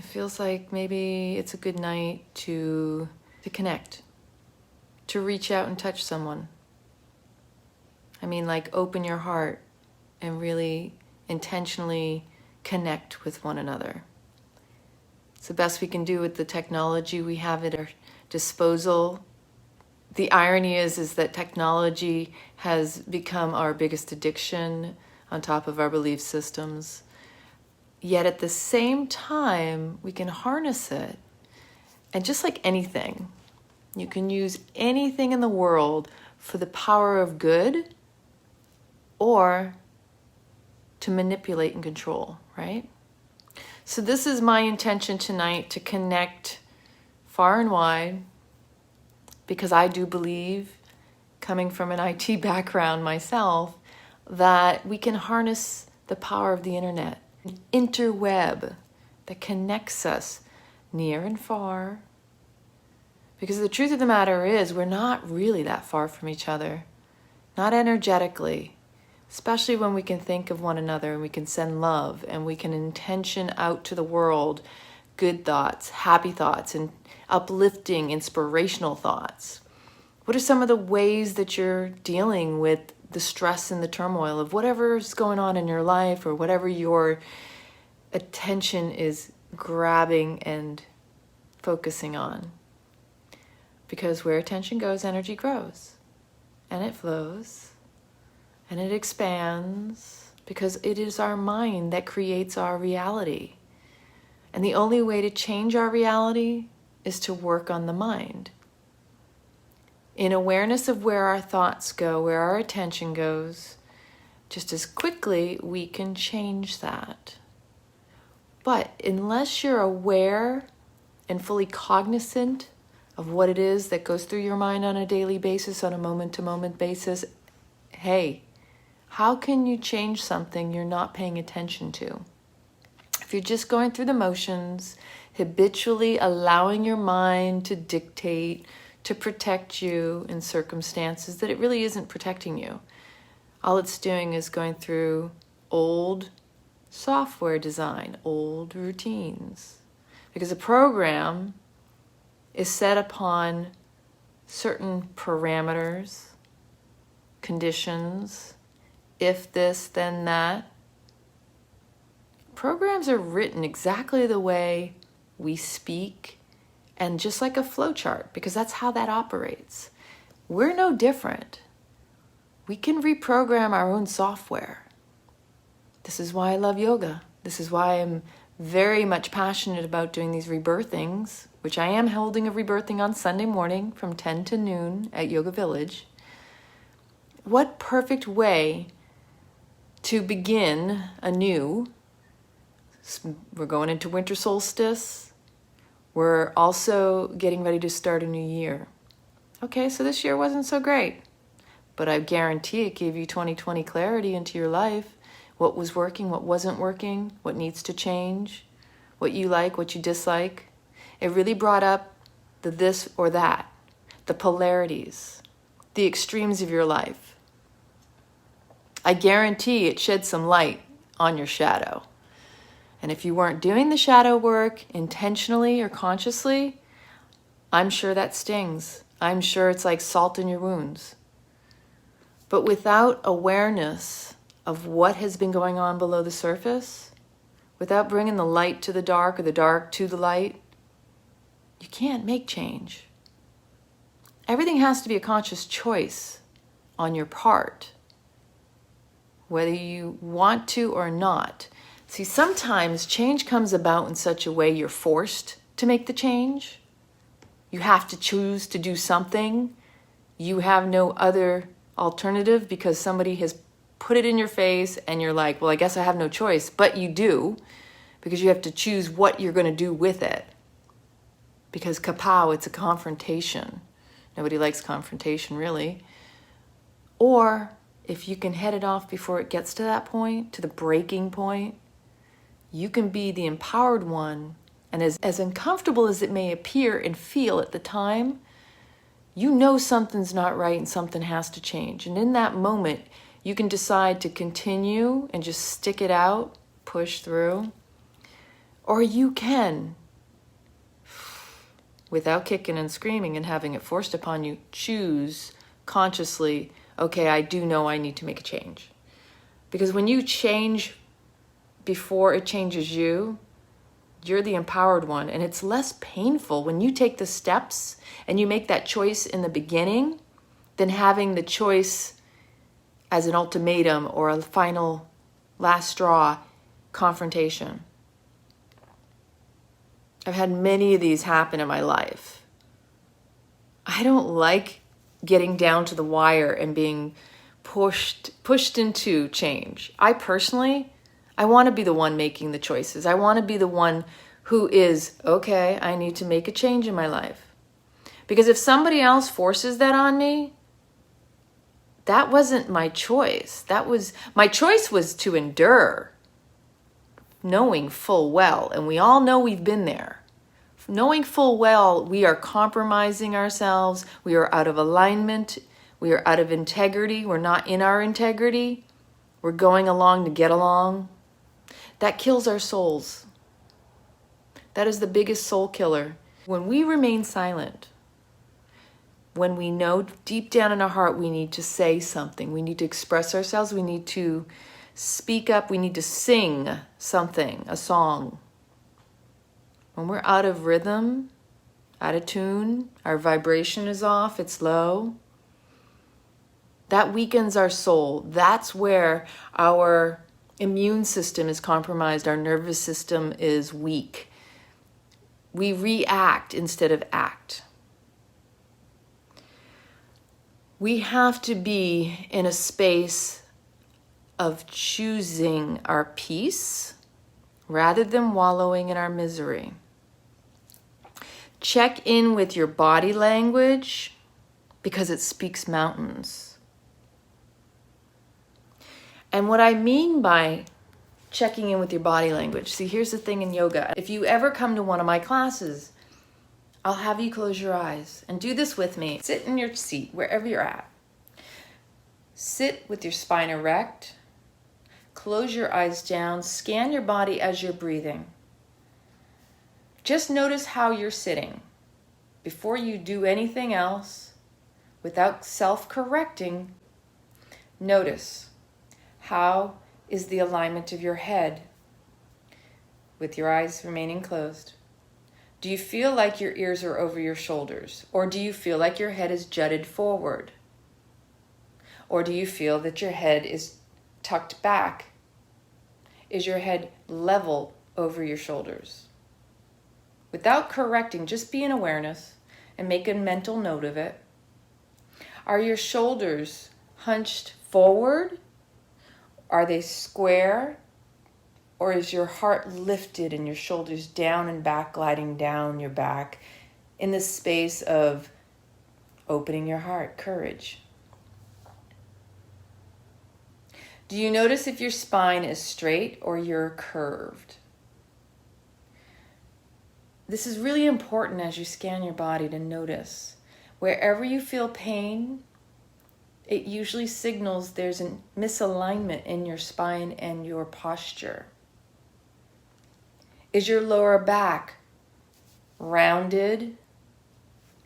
feels like maybe it's a good night to connect, to reach out and touch someone. I mean, like, open your heart and really intentionally connect with one another. It's the best we can do with the technology we have at our disposal. The irony is that technology has become our biggest addiction on top of our belief systems. Yet at the same time, we can harness it. And just like anything, you can use anything in the world for the power of good or to manipulate and control, right? So this is my intention tonight, to connect far and wide, because I do believe, coming from an IT background myself, that we can harness the power of the internet, an interweb that connects us near and far. Because the truth of the matter is, we're not really that far from each other, not energetically, especially when we can think of one another and we can send love and we can intention out to the world good thoughts, happy thoughts, and uplifting, inspirational thoughts. What are some of the ways that you're dealing with the stress and the turmoil of whatever's going on in your life, or whatever your attention is grabbing and focusing on? Because where attention goes, energy grows, and it flows, and it expands, because it is our mind that creates our reality. And the only way to change our reality is to work on the mind. In awareness of where our thoughts go, where our attention goes, just as quickly we can change that. But unless you're aware and fully cognizant of what it is that goes through your mind on a daily basis, on a moment-to-moment basis, hey, how can you change something you're not paying attention to? If you're just going through the motions, habitually allowing your mind to dictate, to protect you in circumstances that it really isn't protecting you, all it's doing is going through old software design, old routines. Because a program is set upon certain parameters, conditions, if this, then that. Programs are written exactly the way we speak, and just like a flowchart, because that's how that operates. We're no different. We can reprogram our own software. This is why I love yoga. This is why I'm very much passionate about doing these rebirthings, which I am holding a rebirthing on Sunday morning from 10 to noon at Yoga Village. What perfect way to begin anew. We're going into winter solstice. We're also getting ready to start a new year. Okay, so this year wasn't so great, but I guarantee it gave you 2020 clarity into your life. What was working, what wasn't working, what needs to change, what you like, what you dislike. It really brought up the this or that, the polarities, the extremes of your life. I guarantee it shed some light on your shadow. And if you weren't doing the shadow work intentionally or consciously, I'm sure that stings. I'm sure it's like salt in your wounds. But without awareness of what has been going on below the surface, without bringing the light to the dark or the dark to the light, you can't make change. Everything has to be a conscious choice on your part, whether you want to or not. See, sometimes change comes about in such a way you're forced to make the change. You have to choose to do something. You have no other alternative because somebody has put it in your face and you're like, well, I guess I have no choice. But you do, because you have to choose what you're going to do with it. Because kapow, it's a confrontation. Nobody likes confrontation, really. Or if you can head it off before it gets to that point, to the breaking point, you can be the empowered one. And as uncomfortable as it may appear and feel at the time, you know something's not right and something has to change. And in that moment, you can decide to continue and just stick it out, push through. Or you can, without kicking and screaming and having it forced upon you, choose consciously, okay, I do know I need to make a change. Because when you change before it changes you, you're the empowered one, and it's less painful when you take the steps and you make that choice in the beginning than having the choice as an ultimatum or a final last straw confrontation. I've had many of these happen in my life. I don't like getting down to the wire and being pushed into change. I want to be the one making the choices. I want to be the one who is, okay, I need to make a change in my life. Because if somebody else forces that on me, that wasn't my choice. My choice was to endure, knowing full well, and we all know we've been there, knowing full well we are compromising ourselves, we are out of alignment, we are out of integrity, we're not in our integrity, we're going along to get along. That kills our souls. That is the biggest soul killer. When we remain silent, when we know deep down in our heart we need to say something, we need to express ourselves, we need to speak up, we need to sing something, a song. When we're out of rhythm, out of tune, our vibration is off, it's low, that weakens our soul. That's where our immune system is compromised, our nervous system is weak. We react instead of act. We have to be in a space of choosing our peace rather than wallowing in our misery. Check in with your body language because it speaks mountains. And what I mean by checking in with your body language, see, here's the thing in yoga. If you ever come to one of my classes, I'll have you close your eyes and do this with me. Sit in your seat, wherever you're at. Sit with your spine erect. Close your eyes down. Scan your body as you're breathing. Just notice how you're sitting. Before you do anything else, without self-correcting, notice how is the alignment of your head with your eyes remaining closed. Do you feel like your ears are over your shoulders? Or do you feel like your head is jutted forward? Or do you feel that your head is tucked back? Is your head level over your shoulders? Without correcting, just be in awareness and make a mental note of it. Are your shoulders hunched forward? Are they square? Or is your heart lifted and your shoulders down and back, gliding down your back in the space of opening your heart, courage? Do you notice if your spine is straight or you're curved? This is really important as you scan your body to notice. Wherever you feel pain, it usually signals there's a misalignment in your spine and your posture. Is your lower back rounded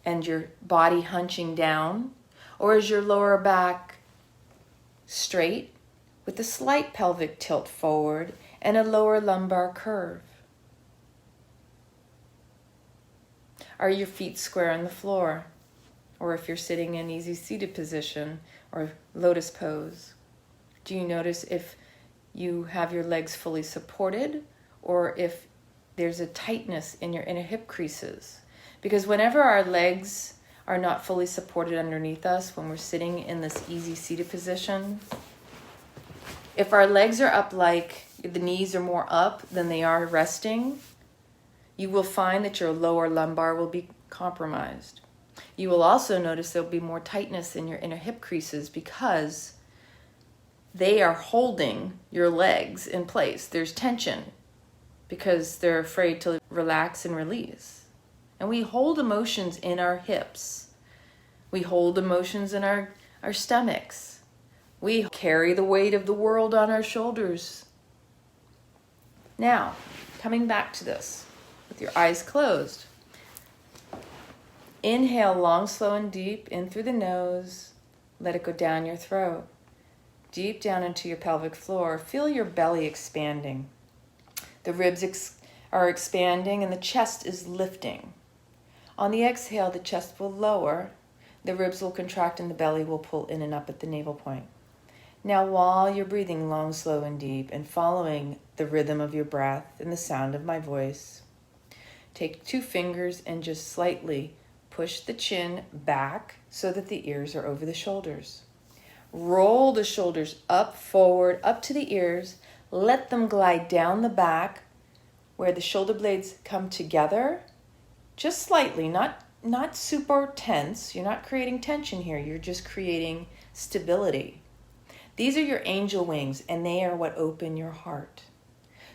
and your body hunching down? Or is your lower back straight with a slight pelvic tilt forward and a lower lumbar curve? Are your feet square on the floor? Or if you're sitting in easy seated position or lotus pose, do you notice if you have your legs fully supported or if there's a tightness in your inner hip creases? Because whenever our legs are not fully supported underneath us, when we're sitting in this easy seated position, if our legs are up, like the knees are more up than they are resting, you will find that your lower lumbar will be compromised. You will also notice there'll be more tightness in your inner hip creases because they are holding your legs in place. There's tension because they're afraid to relax and release. And we hold emotions in our hips. We hold emotions in our stomachs. We carry the weight of the world on our shoulders. Now, coming back to this with your eyes closed. Inhale long, slow, and deep in through the nose. Let it go down your throat. Deep down into your pelvic floor. Feel your belly expanding. The ribs are expanding and the chest is lifting. On the exhale, the chest will lower, the ribs will contract, and the belly will pull in and up at the navel point. Now, while you're breathing long, slow, and deep, and following the rhythm of your breath and the sound of my voice, take 2 fingers and just slightly push the chin back so that the ears are over the shoulders. Roll the shoulders up, forward, up to the ears. Let them glide down the back where the shoulder blades come together, just slightly, not super tense. You're not creating tension here. You're just creating stability. These are your angel wings, and they are what open your heart.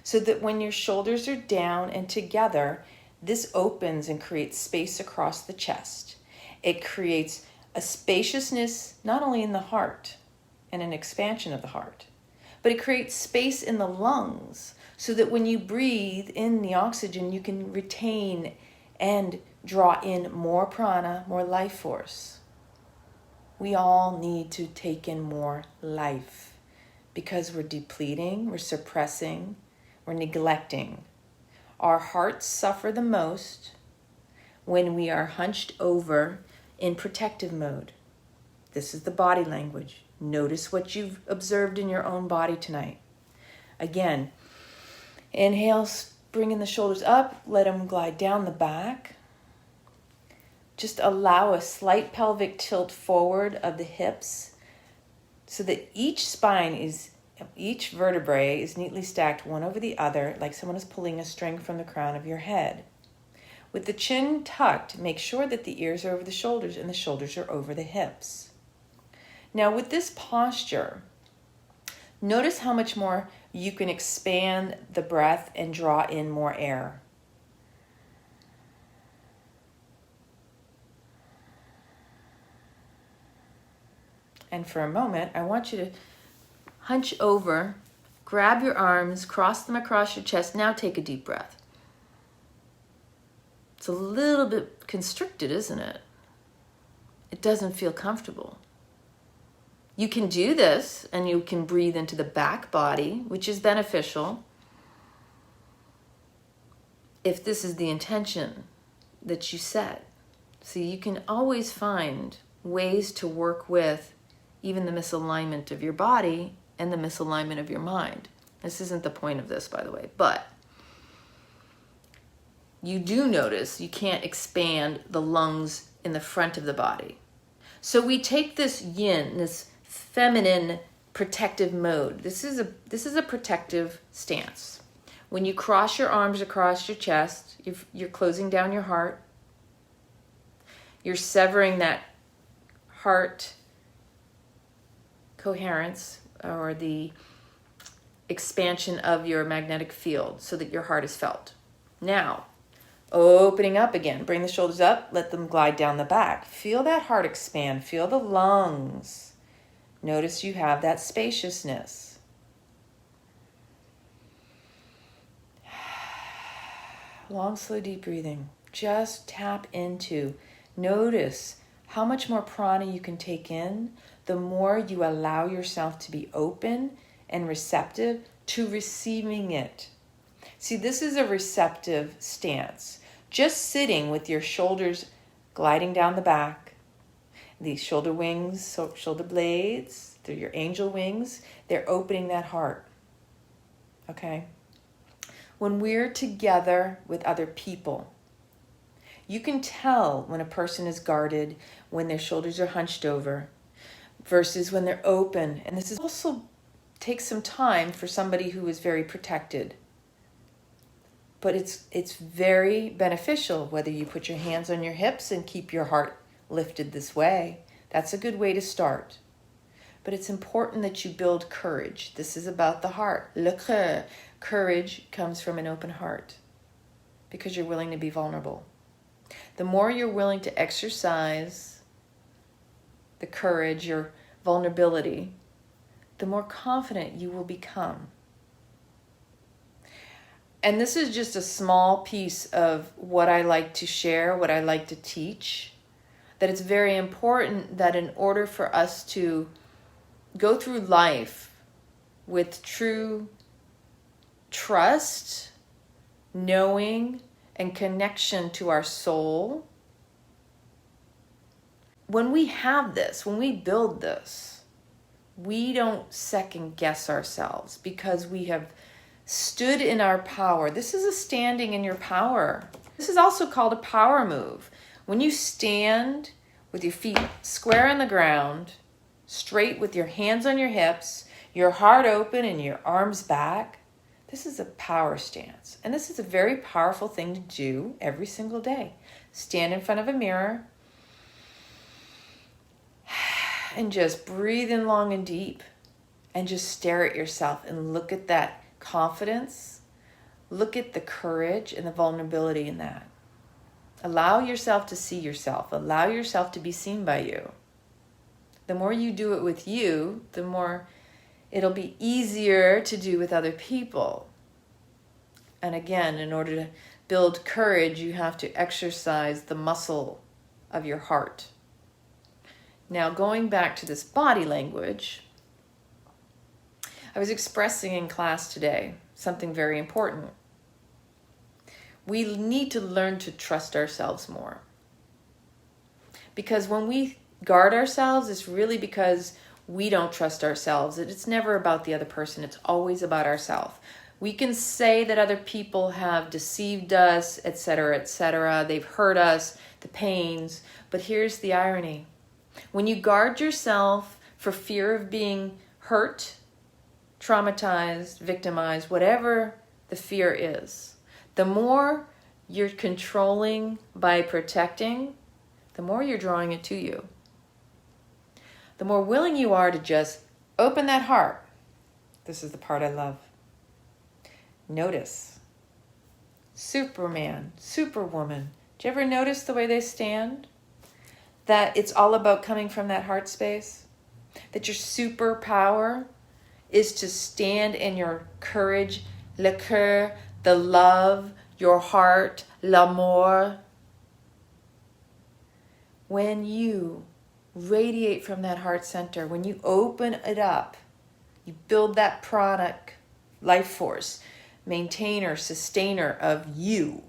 So that when your shoulders are down and together, this opens and creates space across the chest. It creates a spaciousness not only in the heart and an expansion of the heart, but it creates space in the lungs so that when you breathe in the oxygen, you can retain and draw in more prana, more life force. We all need to take in more life because we're depleting, we're suppressing, we're neglecting. Our hearts suffer the most when we are hunched over in protective mode. This is the body language. Notice what you've observed in your own body tonight. Again, inhale, bringing the shoulders up, let them glide down the back. Just allow a slight pelvic tilt forward of the hips so that each vertebrae is neatly stacked one over the other, like someone is pulling a string from the crown of your head. With the chin tucked, make sure that the ears are over the shoulders and the shoulders are over the hips. Now with this posture, notice how much more you can expand the breath and draw in more air. And for a moment, I want you to hunch over, grab your arms, cross them across your chest. Now take a deep breath. It's a little bit constricted, isn't it? It doesn't feel comfortable. You can do this and you can breathe into the back body, which is beneficial if this is the intention that you set. So you can always find ways to work with even the misalignment of your body and the misalignment of your mind. This isn't the point of this, by the way, but you do notice you can't expand the lungs in the front of the body. So we take this yin, this feminine protective mode. This is a protective stance. When you cross your arms across your chest, you're closing down your heart. You're severing that heart coherence or the expansion of your magnetic field so that your heart is felt. Now, opening up again. Bring the shoulders up. Let them glide down the back. Feel that heart expand. Feel the lungs. Notice you have that spaciousness. Long, slow, deep breathing. Just tap into. Notice how much more prana you can take in the more you allow yourself to be open and receptive to receiving it. See, this is a receptive stance. Just sitting with your shoulders gliding down the back. These shoulder wings, shoulder blades, they're your angel wings. They're opening that heart. Okay? When we're together with other people, you can tell when a person is guarded, when their shoulders are hunched over, versus when they're open. And this is also takes some time for somebody who is very protected. But it's very beneficial whether you put your hands on your hips and keep your heart lifted this way. That's a good way to start. But it's important that you build courage. This is about the heart. Le coeur. Courage comes from an open heart because you're willing to be vulnerable. The more you're willing to exercise the courage, your vulnerability, the more confident you will become. And this is just a small piece of what I like to share, what I like to teach, that it's very important that in order for us to go through life with true trust, knowing, and connection to our soul, when we have this, when we build this, we don't second guess ourselves because we have stood in our power. This is a standing in your power. This is also called a power move. When you stand with your feet square on the ground, straight with your hands on your hips, your heart open and your arms back, this is a power stance. And this is a very powerful thing to do every single day. Stand in front of a mirror and just breathe in long and deep and just stare at yourself and look at that confidence. Look at the courage and the vulnerability in that. Allow yourself to see yourself. Allow yourself to be seen by you. The more you do it with you, the more it'll be easier to do with other people. And again, in order to build courage, you have to exercise the muscle of your heart. Now, going back to this body language, I was expressing in class today something very important. We need to learn to trust ourselves more. Because when we guard ourselves, it's really because we don't trust ourselves. It's never about the other person. It's always about ourselves. We can say that other people have deceived us, etc., etc. They've hurt us, the pains. But here's the irony. When you guard yourself for fear of being hurt, traumatized, victimized, whatever the fear is, the more you're controlling by protecting, the more you're drawing it to you. The more willing you are to just open that heart. This is the part I love. Notice. Superman, Superwoman. Do you ever notice the way they stand? That it's all about coming from that heart space? That your superpower is to stand in your courage, le cœur, the love, your heart, l'amour. When you radiate from that heart center, when you open it up, you build that product, life force, maintainer, sustainer of you.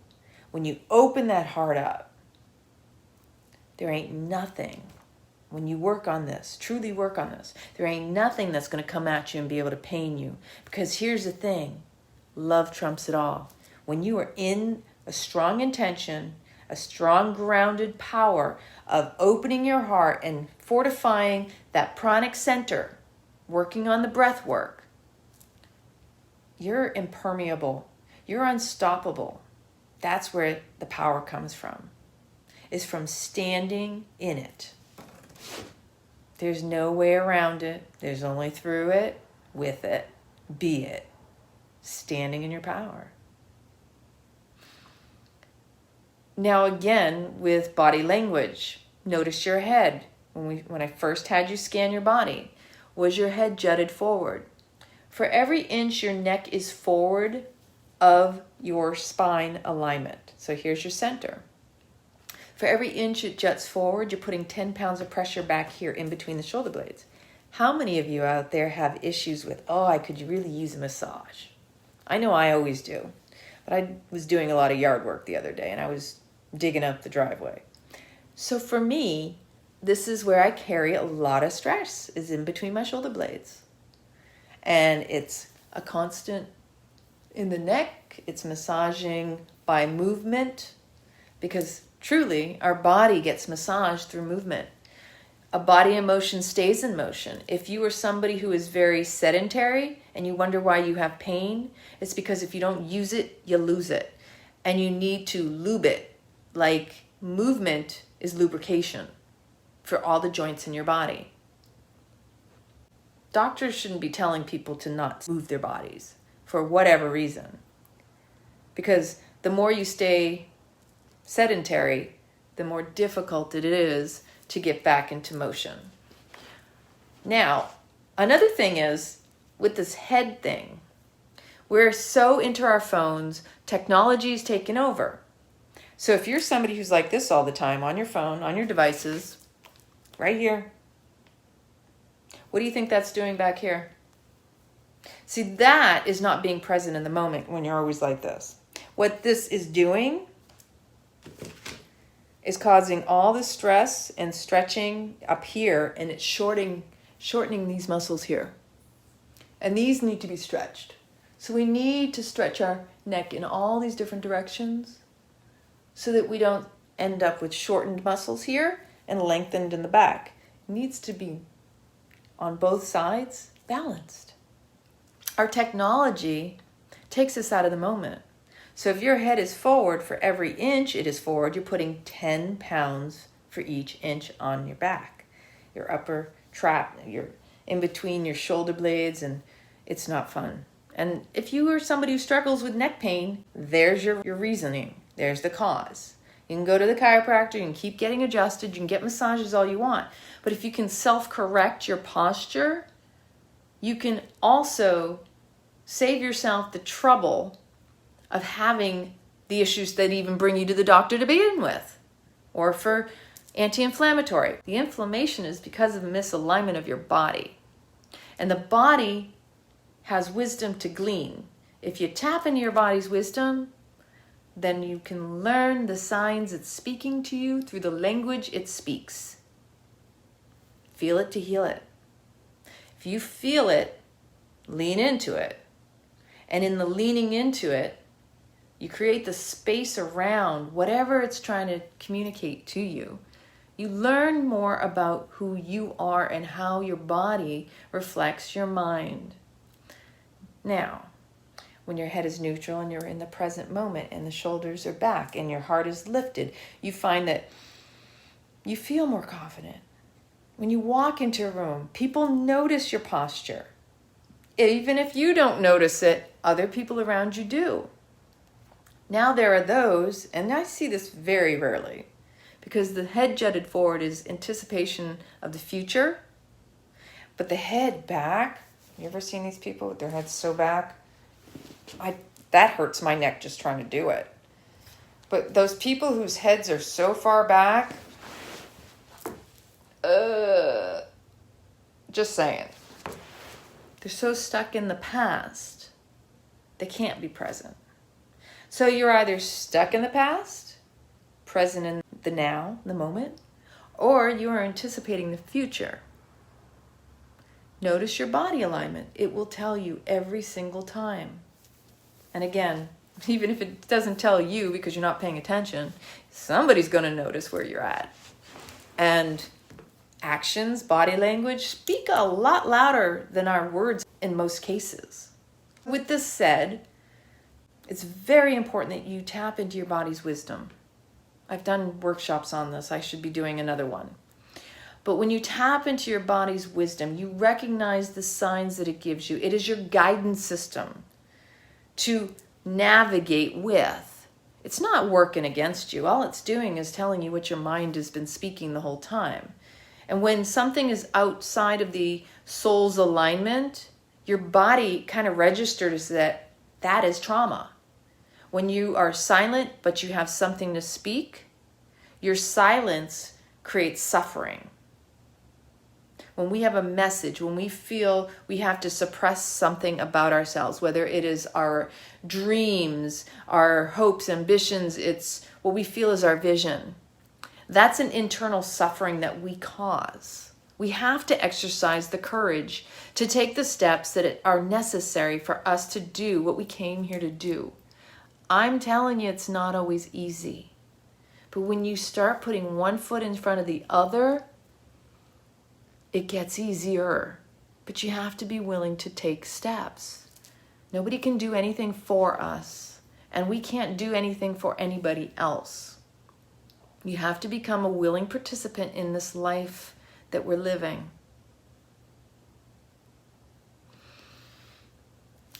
When you open that heart up, there ain't nothing, when you work on this, truly work on this, there ain't nothing that's going to come at you and be able to pain you. Because here's the thing, love trumps it all. When you are in a strong intention, a strong grounded power of opening your heart and fortifying that pranic center, working on the breath work, you're impermeable. You're unstoppable. That's where the power comes from, is from standing in it. There's no way around it. There's only through it, with it, be it. Standing in your power. Now again, with body language, notice your head. When I first had you scan your body, was your head jutted forward? For every inch your neck is forward of your spine alignment. So here's your center. For every inch it juts forward, you're putting 10 pounds of pressure back here in between the shoulder blades. How many of you out there have issues with, I could really use a massage? I know I always do. But I was doing a lot of yard work the other day and I was digging up the driveway. So for me, this is where I carry a lot of stress, is in between my shoulder blades. And it's a constant in the neck. It's massaging by movement, because truly our body gets massaged through movement. A body in motion stays in motion. If you are somebody who is very sedentary and you wonder why you have pain, it's because if you don't use it, you lose it. And you need to lube it. Like movement is lubrication for all the joints in your body. Doctors shouldn't be telling people to not move their bodies for whatever reason. Because the more you stay sedentary, the more difficult it is to get back into motion. Now, another thing is with this head thing, We're so into our phones, technology's taken over. So if you're somebody who's like this all the time, on your phone, on your devices, right here, what do you think that's doing back here? See, that is not being present in the moment when you're always like this. What this is doing is causing all the stress and stretching up here, and it's shortening these muscles here. And these need to be stretched. So we need to stretch our neck in all these different directions so that we don't end up with shortened muscles here and lengthened in the back. It needs to be on both sides balanced. Our technology takes us out of the moment. So if your head is forward, for every inch it is forward, you're putting 10 pounds for each inch on your back. Your upper trap, you're in between your shoulder blades, and it's not fun. And if you are somebody who struggles with neck pain, there's your reasoning. There's the cause. You can go to the chiropractor, you can keep getting adjusted, you can get massages all you want. But if you can self-correct your posture, you can also save yourself the trouble of having the issues that even bring you to the doctor to begin with, or for anti-inflammatory. The inflammation is because of a misalignment of your body. And the body has wisdom to glean. If you tap into your body's wisdom, then you can learn the signs it's speaking to you through the language it speaks. Feel it to heal it. If you feel it, lean into it. And in the leaning into it, you create the space around whatever it's trying to communicate to you. You learn more about who you are and how your body reflects your mind. Now, when your head is neutral and you're in the present moment and the shoulders are back and your heart is lifted, you find that you feel more confident. When you walk into a room, people notice your posture. Even if you don't notice it, other people around you do. Now there are those, and I see this very rarely, because the head jutted forward is anticipation of the future, but the head back, you ever seen these people with their heads so back? That hurts my neck just trying to do it. But those people whose heads are so far back, just saying. They're so stuck in the past, they can't be present. So you're either stuck in the past, present in the now, the moment, or you are anticipating the future. Notice your body alignment. It will tell you every single time. And again, even if it doesn't tell you because you're not paying attention, somebody's going to notice where you're at. And actions, body language, speak a lot louder than our words in most cases. With this said, it's very important that you tap into your body's wisdom. I've done workshops on this. I should be doing another one. But when you tap into your body's wisdom, you recognize the signs that it gives you. It is your guidance system to navigate with. It's not working against you. All it's doing is telling you what your mind has been speaking the whole time. And when something is outside of the soul's alignment, your body kind of registers that that is trauma. When you are silent, but you have something to speak, your silence creates suffering. When we have a message, when we feel we have to suppress something about ourselves, whether it is our dreams, our hopes, ambitions, it's what we feel is our vision. That's an internal suffering that we cause. We have to exercise the courage to take the steps that are necessary for us to do what we came here to do. I'm telling you, it's not always easy. But when you start putting one foot in front of the other, it gets easier. But you have to be willing to take steps. Nobody can do anything for us, and we can't do anything for anybody else. You have to become a willing participant in this life that we're living.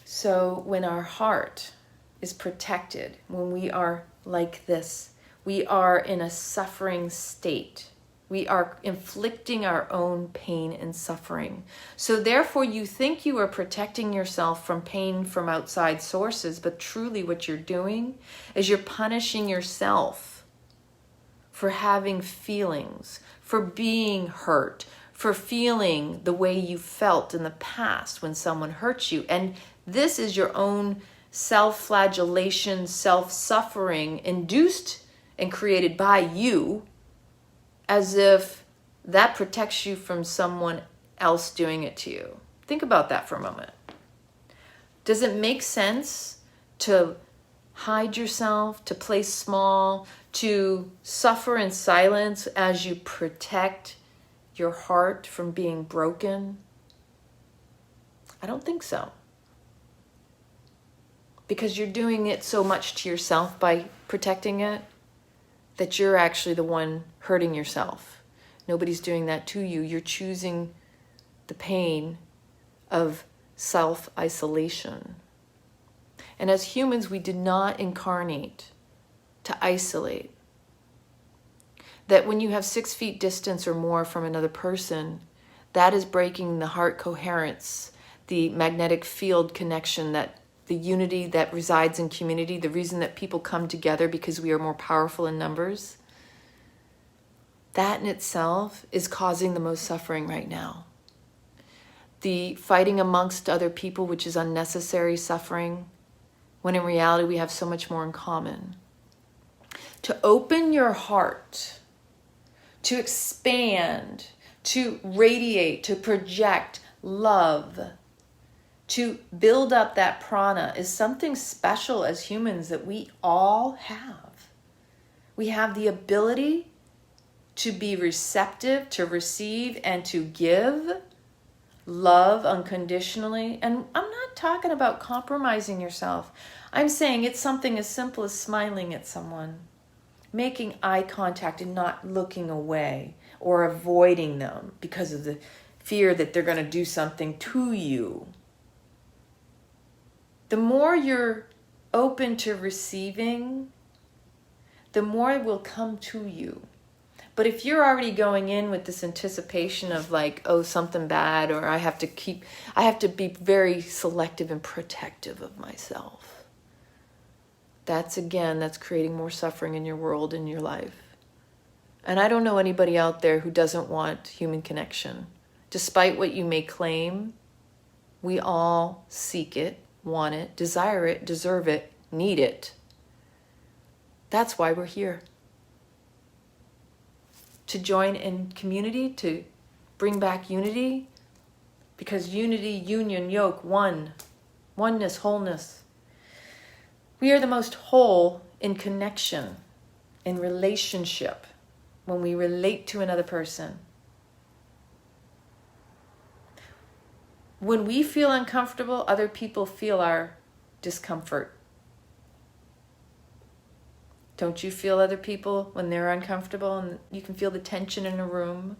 So when our heart is protected, when we are like this, we are in a suffering state. We are inflicting our own pain and suffering. So therefore, you think you are protecting yourself from pain from outside sources, but truly what you're doing is you're punishing yourself for having feelings, for being hurt, for feeling the way you felt in the past when someone hurt you. And this is your own self-flagellation, self-suffering induced and created by you, as if that protects you from someone else doing it to you. Think about that for a moment. Does it make sense to hide yourself, to play small, to suffer in silence as you protect your heart from being broken? I don't think so. Because you're doing it so much to yourself by protecting it that you're actually the one hurting yourself. Nobody's doing that to you. You're choosing the pain of self-isolation. And as humans, we did not incarnate to isolate. That when you have 6 feet distance or more from another person, that is breaking the heart coherence, the magnetic field connection, that the unity that resides in community, the reason that people come together because we are more powerful in numbers. That in itself is causing the most suffering right now. The fighting amongst other people, which is unnecessary suffering, when in reality we have so much more in common. To open your heart, to expand, to radiate, to project love, to build up that prana is something special as humans that we all have. We have the ability to be receptive, to receive, and to give love unconditionally. And I'm not talking about compromising yourself. I'm saying it's something as simple as smiling at someone, making eye contact and not looking away or avoiding them because of the fear that they're going to do something to you. The more you're open to receiving, the more it will come to you. But if you're already going in with this anticipation of like, oh, something bad, or I have to be very selective and protective of myself, that's creating more suffering in your world, in your life. And I don't know anybody out there who doesn't want human connection. Despite what you may claim, we all seek it, want it, desire it, deserve it, need it. That's why we're here. To join in community, to bring back unity, because unity, union, yoke, oneness, wholeness. We are the most whole in connection, in relationship, when we relate to another person. When we feel uncomfortable, other people feel our discomfort. Don't you feel other people when they're uncomfortable? And you can feel the tension in a room.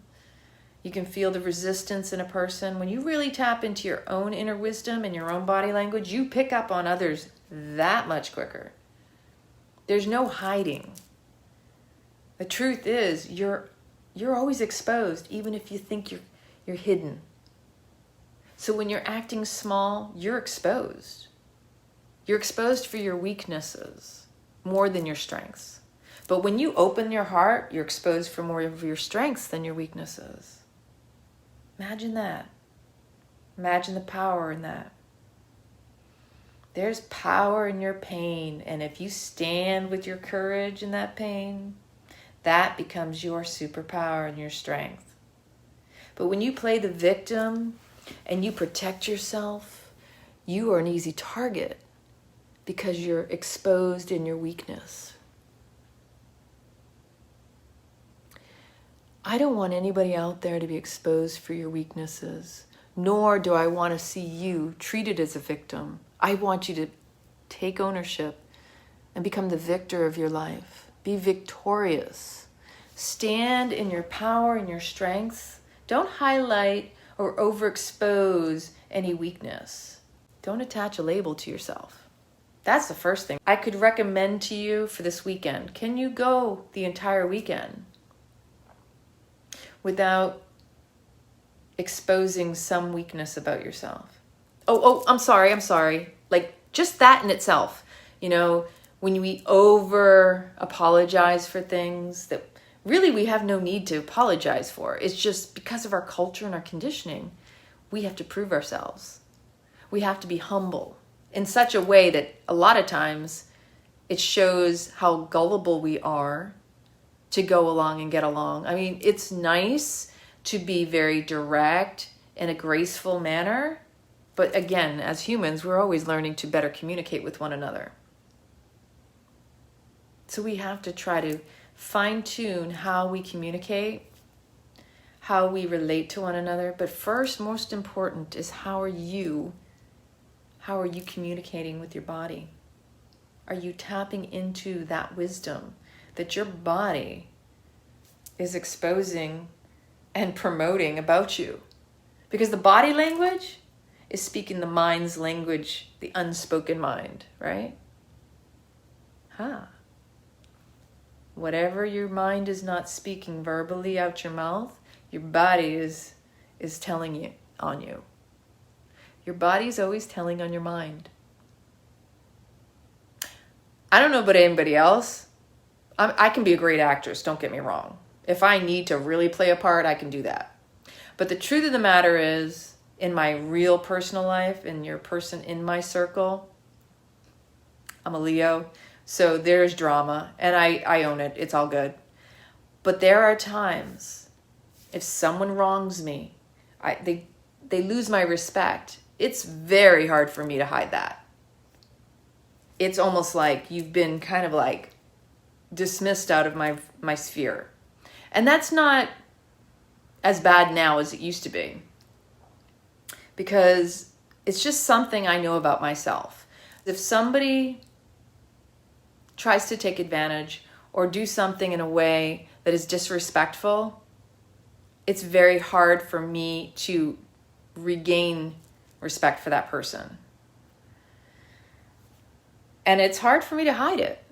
You can feel the resistance in a person. When you really tap into your own inner wisdom and your own body language, you pick up on others that much quicker. There's no hiding. The truth is, you're always exposed, even if you think you're hidden. So when you're acting small, you're exposed. You're exposed for your weaknesses more than your strengths. But when you open your heart, you're exposed for more of your strengths than your weaknesses. Imagine that. Imagine the power in that. There's power in your pain, and if you stand with your courage in that pain, that becomes your superpower and your strength. But when you play the victim and you protect yourself, you are an easy target because you're exposed in your weakness. I don't want anybody out there to be exposed for your weaknesses, nor do I want to see you treated as a victim. I want you to take ownership and become the victor of your life. Be victorious. Stand in your power and your strengths. Don't highlight or overexpose any weakness. Don't attach a label to yourself. That's the first thing I could recommend to you for this weekend. Can you go the entire weekend? without exposing some weakness about yourself. Oh, I'm sorry. Like, just that in itself, you know, when we over apologize for things that really we have no need to apologize for. It's just because of our culture and our conditioning, we have to prove ourselves. We have to be humble in such a way that a lot of times it shows how gullible we are to go along and get along. I mean, it's nice to be very direct in a graceful manner, but again, as humans, we're always learning to better communicate with one another. So we have to try to fine-tune how we communicate, how we relate to one another. But first, most important is how are you communicating with your body? Are you tapping into that wisdom that your body is exposing and promoting about you? Because the body language is speaking the mind's language, the unspoken mind, right? Whatever your mind is not speaking verbally out your mouth, your body is telling you on you. Your body's always telling on your mind. I don't know about anybody else. I can be a great actress, don't get me wrong. If I need to really play a part, I can do that. But the truth of the matter is, in my real personal life, and your person in my circle, I'm a Leo, so there's drama, and I own it. It's all good. But there are times, if someone wrongs me, they lose my respect. It's very hard for me to hide that. It's almost like you've been kind of like dismissed out of my sphere. And that's not as bad now as it used to be, because it's just something I know about myself. If somebody tries to take advantage or do something in a way that is disrespectful, it's very hard for me to regain respect for that person. And it's hard for me to hide it.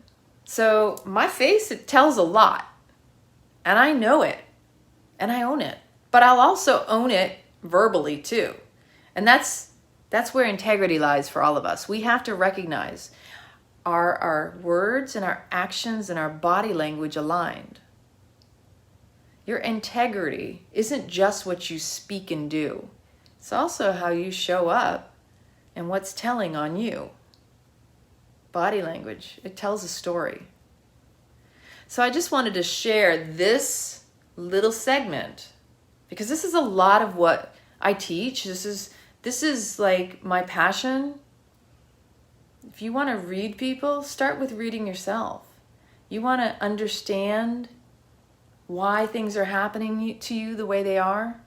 So my face, it tells a lot. And I know it. And I own it. But I'll also own it verbally too. And that's where integrity lies for all of us. We have to recognize, are our words and our actions and our body language aligned? Your integrity isn't just what you speak and do. It's also how you show up and what's telling on you. Body language, it tells a story. So I just wanted to share this little segment because this is a lot of what I teach. This is like my passion. If you want to read people, start with reading yourself. You want to understand why things are happening to you the way they are?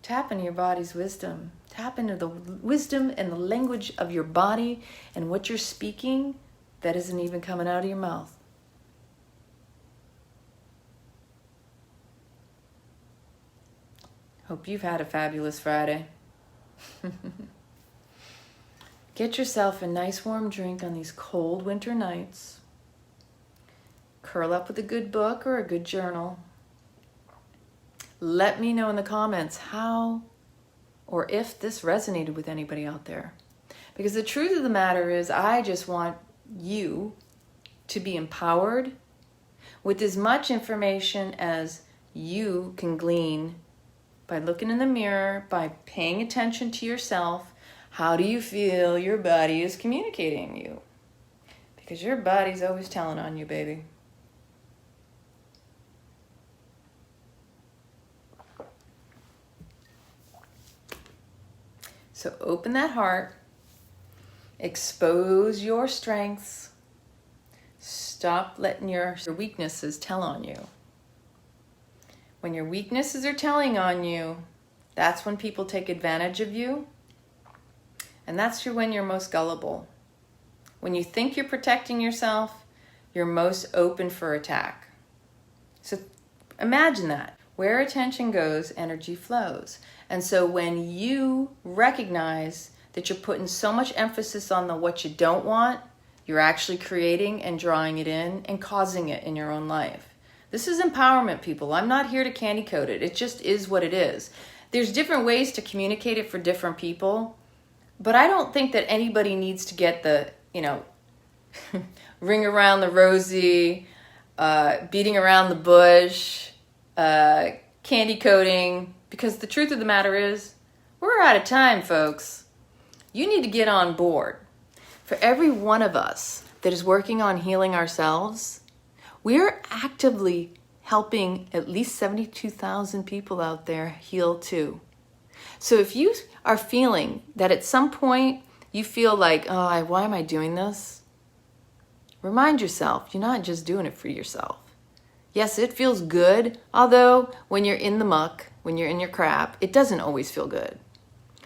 Tap into your body's wisdom. Tap into the wisdom and the language of your body and what you're speaking that isn't even coming out of your mouth. Hope you've had a fabulous Friday. Get yourself a nice warm drink on these cold winter nights. Curl up with a good book or a good journal. Let me know in the comments how or if this resonated with anybody out there. Because the truth of the matter is, I just want you to be empowered with as much information as you can glean by looking in the mirror, by paying attention to yourself. How do you feel your body is communicating you? Because your body's always telling on you, baby. So open that heart, expose your strengths, stop letting your weaknesses tell on you. When your weaknesses are telling on you, that's when people take advantage of you, and that's when you're most gullible. When you think you're protecting yourself, you're most open for attack. So imagine that. Where attention goes, energy flows. And so when you recognize that you're putting so much emphasis on what you don't want, you're actually creating and drawing it in and causing it in your own life. This is empowerment, people. I'm not here to candy coat it. It just is what it is. There's different ways to communicate it for different people, but I don't think that anybody needs to get the, ring around the rosy, beating around the bush, candy coating, because the truth of the matter is, we're out of time, folks. You need to get on board. For every one of us that is working on healing ourselves, we're actively helping at least 72,000 people out there heal too. So if you are feeling that at some point you feel like, oh, why am I doing this? Remind yourself, you're not just doing it for yourself. Yes, it feels good, although when you're in the muck, when you're in your crap, it doesn't always feel good.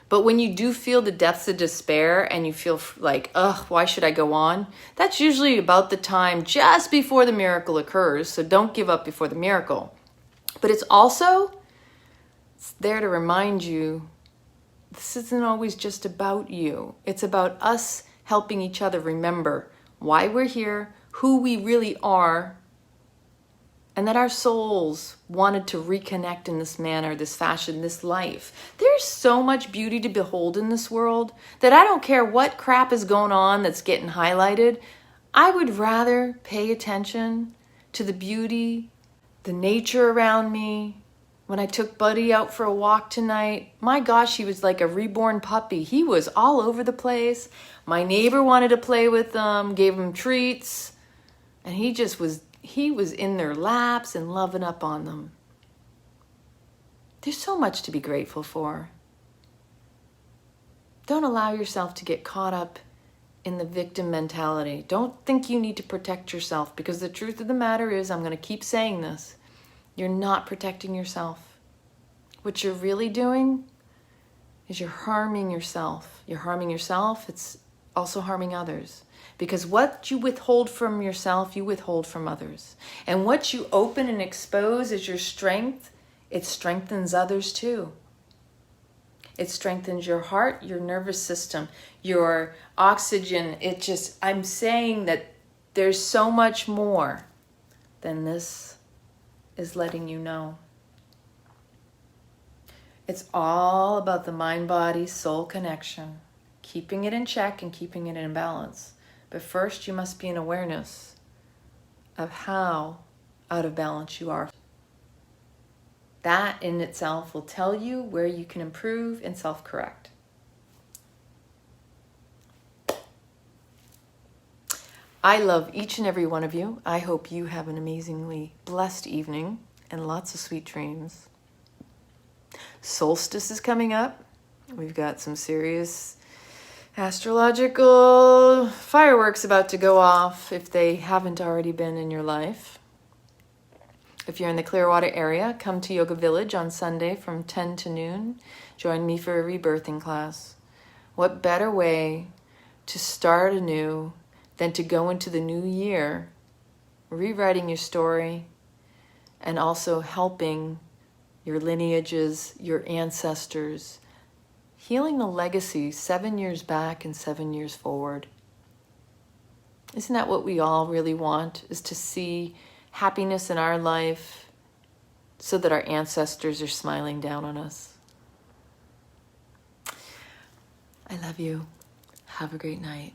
But when you do feel the depths of despair and you feel like, ugh, why should I go on? That's usually about the time just before the miracle occurs, so don't give up before the miracle. But it's there to remind you, this isn't always just about you. It's about us helping each other remember why we're here, who we really are, and that our souls wanted to reconnect in this manner, this fashion, this life. There's so much beauty to behold in this world that I don't care what crap is going on that's getting highlighted. I would rather pay attention to the beauty, the nature around me. When I took Buddy out for a walk tonight, my gosh, he was like a reborn puppy. He was all over the place. My neighbor wanted to play with him, gave him treats, and he was in their laps and loving up on them. There's so much to be grateful for. Don't allow yourself to get caught up in the victim mentality. Don't think you need to protect yourself, because the truth of the matter is, I'm going to keep saying this, you're not protecting yourself. What you're really doing is you're harming yourself. You're harming yourself, it's also harming others. Because what you withhold from yourself, you withhold from others. And what you open and expose as your strength, it strengthens others too. It strengthens your heart, your nervous system, your oxygen. I'm saying that there's so much more than this is letting you know. It's all about the mind-body-soul connection, keeping it in check and keeping it in balance. But first, you must be in awareness of how out of balance you are. That in itself will tell you where you can improve and self-correct. I love each and every one of you. I hope you have an amazingly blessed evening and lots of sweet dreams. Solstice is coming up. We've got some serious astrological fireworks about to go off if they haven't already been in your life. If you're in the Clearwater area, come to Yoga Village on Sunday from 10 to noon. Join me for a rebirthing class. What better way to start anew than to go into the new year rewriting your story and also helping your lineages, your ancestors, healing the legacy 7 years back and 7 years forward. Isn't that what we all really want, is to see happiness in our life so that our ancestors are smiling down on us? I love you. Have a great night.